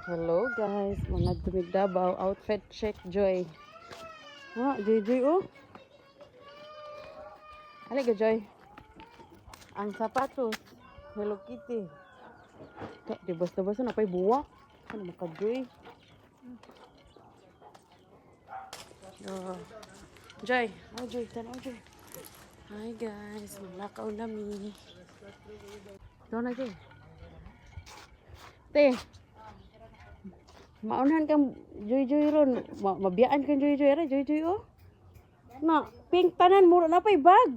Hello guys, mga Dumigdabaw outfit check Joy. Joy oh. Halika Joy. Ang sapatos, Hello Kitty. Di basta-basta na pa'y buwak. Ano maka Joy? Joy, Joy, tanaw Joy. Hi guys, malakaw nami. Doon na Joy. Te. Maunahan kang Joy ron. Mabiyaan kang Joy. Ara, Joy oh. Na, pink tanan mura na pa'y bag.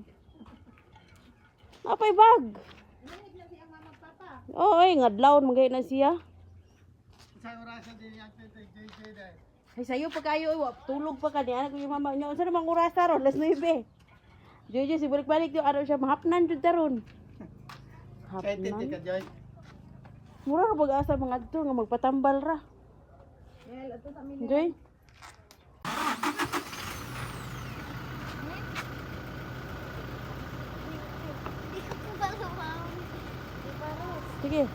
Napay bag. Oy, ngadlawon magay na siya. Ay sayo pa kayo, tulog pa ka ni anak yung mama niyo. Unsa namang oras ron? Las 9. Joy, si balik-balik yung araw siya mahapnan jud taron. Hapnan. Mura ra pag-asa mga adto nga magpatambal ra. Joy. Sige.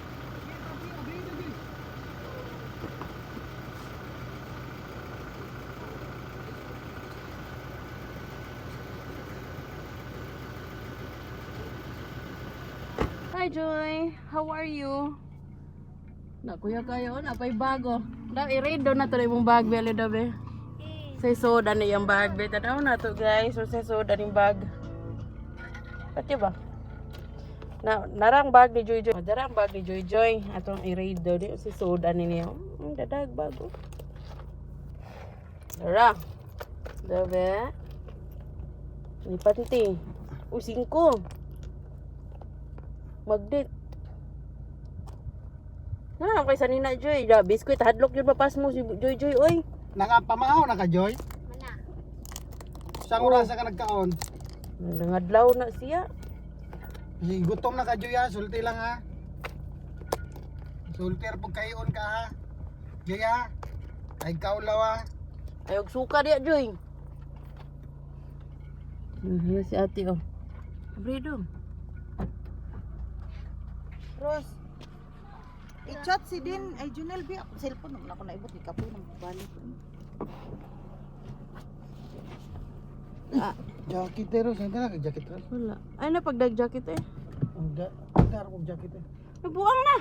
Hi Joy, how are you? Nakuya kayo, napay bago. I-read daw na to yung bag, beli daw be. Say soda na yung bag, be. Tanaw na to guys, so say soda yung bag. Pati ba? Narang bag ni Joy. Darang bag ni Joy. Atong i-read daw di si soda ni niya. Dadag bago. Dara. Daw be. Lipat ti. 5. Magdit. Ano kay sanina Joy? Da biskuit hadlok yun mapas mo si Joy oy. Nakapamaaw na ka Joy? Mana? Saan oras ka nagkaon? Nangadlaw na siya. Kasi gutom na ka Joy ha, sulti lang ha. Sultir pag kayon ka ha. Joy ha. Ay kaulaw ha. Ayog suka dia Joy. Si ate oh. Bredo. Rose. I-chat si Din ay Junel bi ako cellphone naman ako naibot ni kapoy nang balik. Jacket pero saan ka na jacket ras? Wala. Ay na pagdag jacket eh. Hindi ko jacket eh. Nabuang na.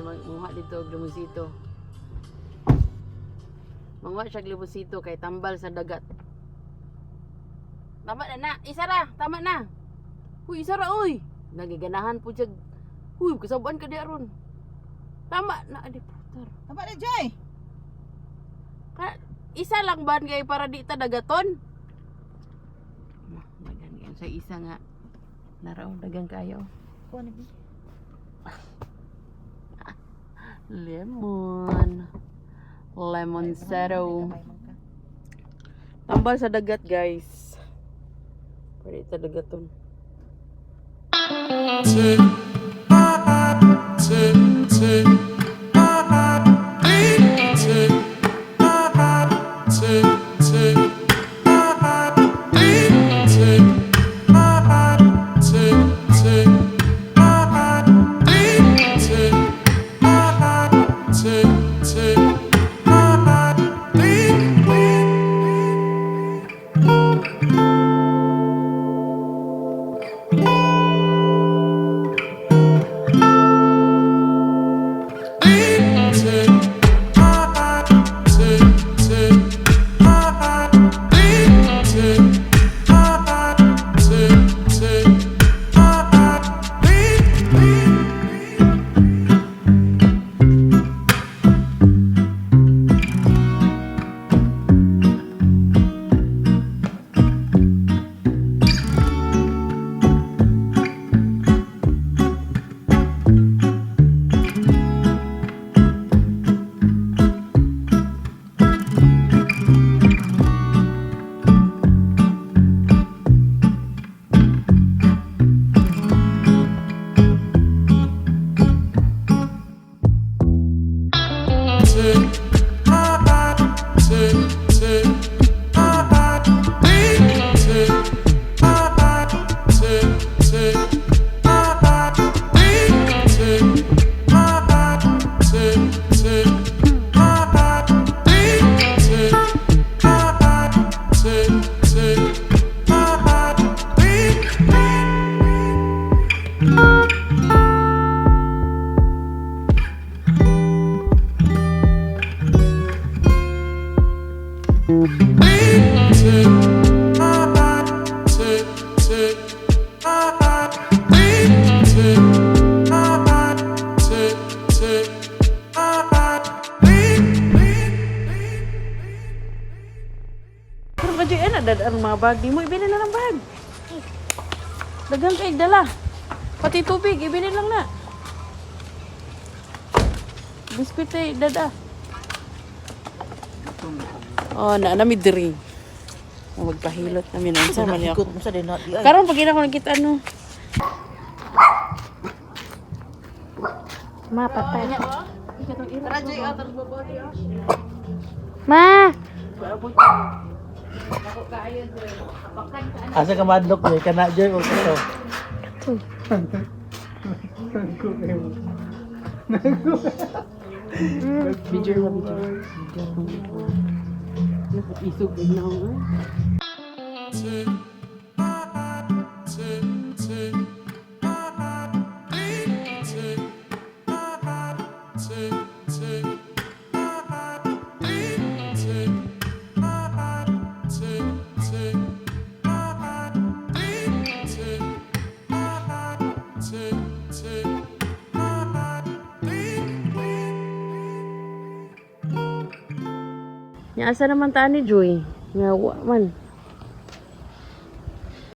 Mungha dito og limusito. Mungha siya limusito kay tambal sa dagat. Tama na. Isa ra, tama na. Uy, isa ra oy. Nagiganahan po siya. Uy, kasabuan ka di aron. Tama na, adi putar. Tama na Joy. Isa lang ban kay para di ta dagaton. Magan sa isa nga. Naraw dagang kayo. Kuan ni. Lemon zero. Tambal sa dagat guys. Pwede sa dagaton. Pero ba dyan na dadaan mga bag? Di mo ibili na ng bag. Dagang kaig dala. Pati tubig, ibili lang na. Biskuit ay dada. Oh, naanamid diri. Magpahilot namin ang sa mali ako. Ikot mo sa din na di ay. Karon pag ko nakita ano. Ma, patay. Tara Joy, atar babati ah. Ma! Asa ka madlok Joy? Kana Joy o ito? Video na video. Isog na ako. Nya asa naman ta ni Joy? Nga wa man.